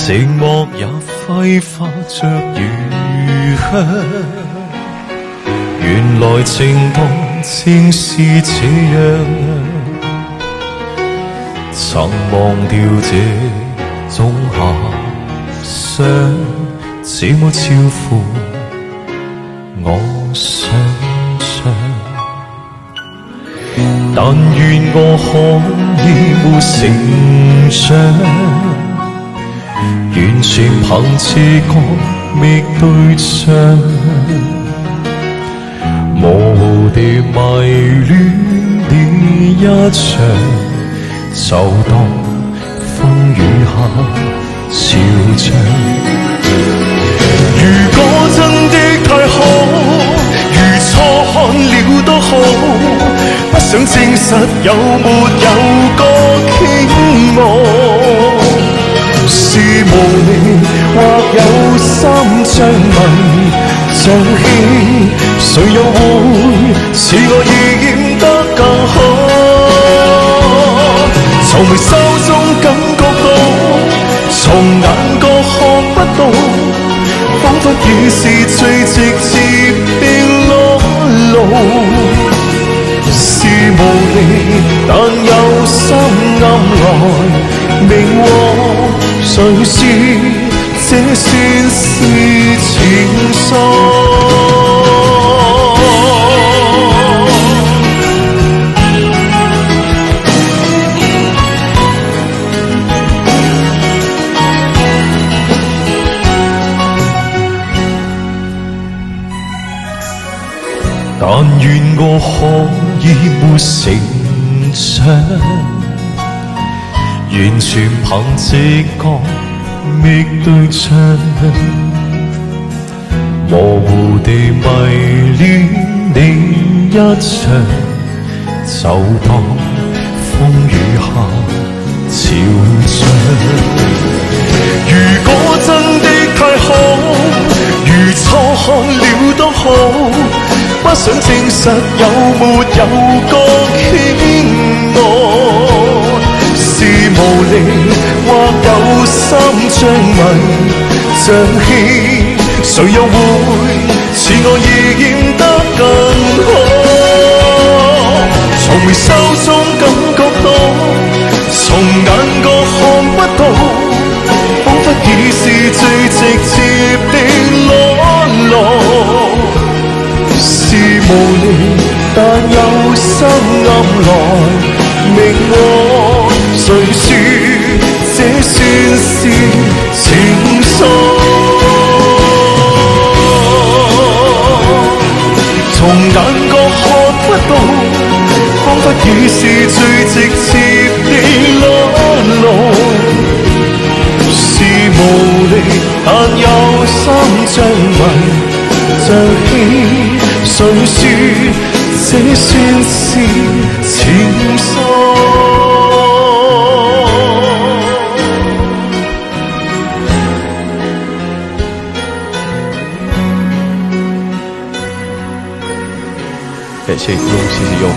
寂寞也揮發着餘香。原來情動正是這樣，曾忘掉這種遐想，這麼超乎我想象。但願我可以沒成長，完全憑直覺覓對象，模糊地迷戀你一場，就當風雨下潮漲。如果真的太好，如錯看了都好，不想證實有沒有個傾慕。是無力或有心將迷像戲，誰又會似我意驗得更好？從眉梢中感覺到，從眼角看不到，彷彿已是最直接的裸露。是無力但有心暗來明和，誰知這算是情愫？但願我可以沒成長，完全憑直覺覓對象，模糊地迷戀你一場，就當風雨下潮漲。如果真的太好，如錯看了都好，不想證實有沒有個傾慕。是無力或有心將迷像戲，誰又會似我意驗得更好？從眉梢中感覺到，從眼角看不到，彷彿已是最直接的裸露。是無力但有心暗來明和，誰說這算是情愫？從眼角看不到，彷彿已是最直接的裸露。是無力但有心將迷像戲，誰說這算是情愫？感謝用，謝謝用。